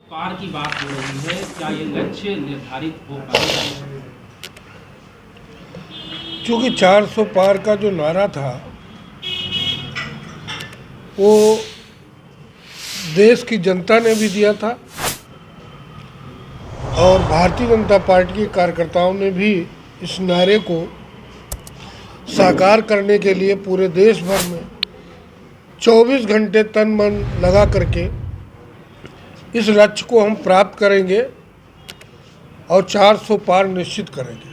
पार की बात हो रही है, क्या ये लक्ष्य निर्धारित हो पाएगा? चूँकि 400 पार का जो नारा था वो देश की जनता ने भी दिया था और भारतीय जनता पार्टी के कार्यकर्ताओं ने भी इस नारे को साकार करने के लिए पूरे देश भर में 24 घंटे तन मन लगा करके इस लक्ष्य को हम प्राप्त करेंगे और 400 पार निश्चित करेंगे।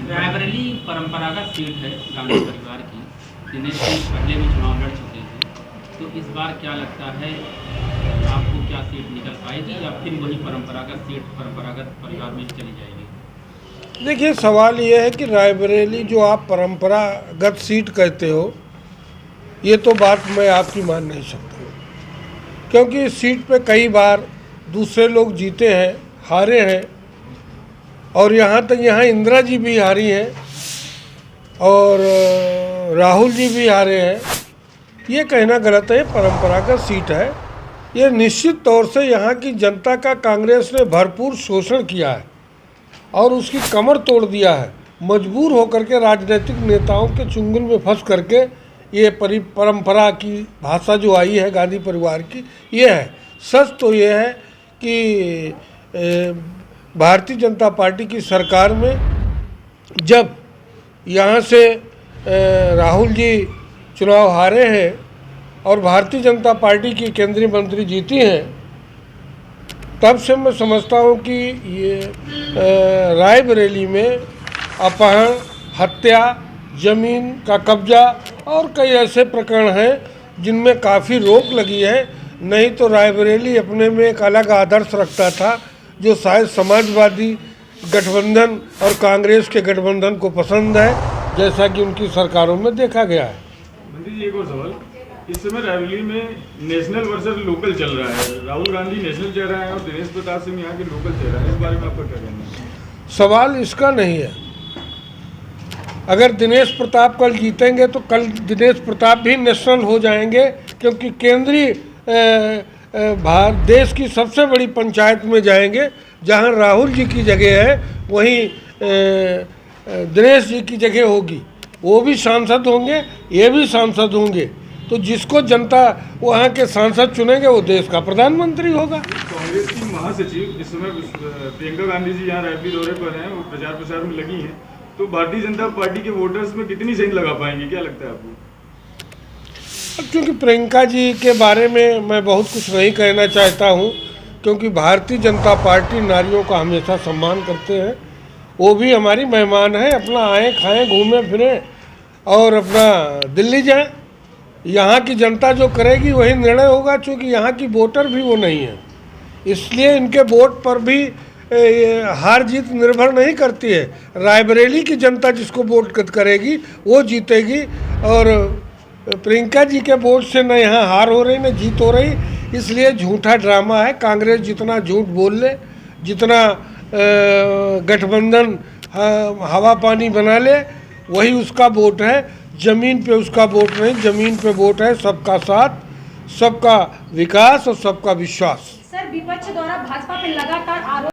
रायबरेली परंपरागत सीट है गांधी परिवार की। दिनेश सिंह पहले भी चुनाव लड़ चुके हैं, तो इस बार क्या लगता है आपको, क्या सीट निकल पाएगी या फिर वही परंपरागत सीट परंपरागत परिवार में चली जाएगी? देखिए, सवाल ये है कि रायबरेली जो आप परंपरागत सीट कहते हो, ये तो बात मैं आपकी मान नहीं सकता, क्योंकि इस सीट पे कई बार दूसरे लोग जीते हैं, हारे हैं, और यहाँ तक यहाँ इंदिरा जी भी हारी हैं और राहुल जी भी हारे हैं। ये कहना गलत है। परंपरागत सीट है। ये निश्चित तौर से यहाँ की जनता का कांग्रेस ने भरपूर शोषण किया है और उसकी कमर तोड़ दिया है। मजबूर होकर के राजनीतिक नेताओं के चुंगल में फंस करके ये परंपरा की भाषा जो आई है गांधी परिवार की, ये है। सच तो ये है कि भारतीय जनता पार्टी की सरकार में जब यहाँ से राहुल जी चुनाव हारे हैं और भारतीय जनता पार्टी की केंद्रीय मंत्री जीती हैं, तब से मैं समझता हूँ कि ये रायबरेली में अपहरण, हत्या, ज़मीन का कब्जा और कई ऐसे प्रकरण हैं जिनमें काफ़ी रोक लगी है। नहीं तो रायबरेली अपने में एक अलग आदर्श रखता था जो शायद समाजवादी गठबंधन और कांग्रेस के गठबंधन को पसंद है, जैसा कि उनकी सरकारों में देखा गया है। मंत्री जी, एक और सवाल। इस समय रायबरेली में नेशनल वर्सेस लोकल चल रहा है। राहुल गांधी नेशनल चेहरा है और दिनेश प्रताप सिंह यहाँ के लोकल चेहरा है। इस बारे में आपका क्या कहना है? सवाल इसका नहीं है। अगर दिनेश प्रताप कल जीतेंगे तो कल दिनेश प्रताप भी नेशनल हो जाएंगे, क्योंकि केंद्रीय देश की सबसे बड़ी पंचायत में जाएंगे। जहां राहुल जी की जगह है वहीं दिनेश जी की जगह होगी। वो भी सांसद होंगे, ये भी सांसद होंगे। तो जिसको जनता वहाँ के सांसद चुनेंगे वो देश का प्रधानमंत्री होगा। कांग्रेस की महासचिव इस समय प्रियंका गांधी जी यहाँ रायबरेली दौरे पर हैं, वो प्रचार में लगी हैं, तो भारतीय जनता पार्टी के वोटर्स में कितनी सेंध लगा पाएंगे, क्या लगता है आपको? अब चूँकि प्रियंका जी के बारे में मैं बहुत कुछ नहीं कहना चाहता हूँ, क्योंकि भारतीय जनता पार्टी नारियों का हमेशा सम्मान करते हैं। वो भी हमारी मेहमान है। अपना आएँ, खाएँ, घूमें फिरें और अपना दिल्ली जाएं। यहाँ की जनता जो करेगी वही निर्णय होगा, चूँकि यहाँ की वोटर भी वो नहीं है, इसलिए इनके वोट पर भी हार जीत निर्भर नहीं करती है। रायबरेली की जनता जिसको वोट करेगी वो जीतेगी, और प्रियंका जी के वोट से न यहाँ हार हो रही न जीत हो रही। इसलिए झूठा ड्रामा है। कांग्रेस जितना झूठ बोल ले, जितना गठबंधन हवा पानी बना ले, वही उसका वोट है। ज़मीन पे उसका वोट नहीं, ज़मीन पे वोट है सबका साथ, सबका विकास और सबका विश्वास। सर, विपक्ष द्वारा भाजपा पर लगातार आरोप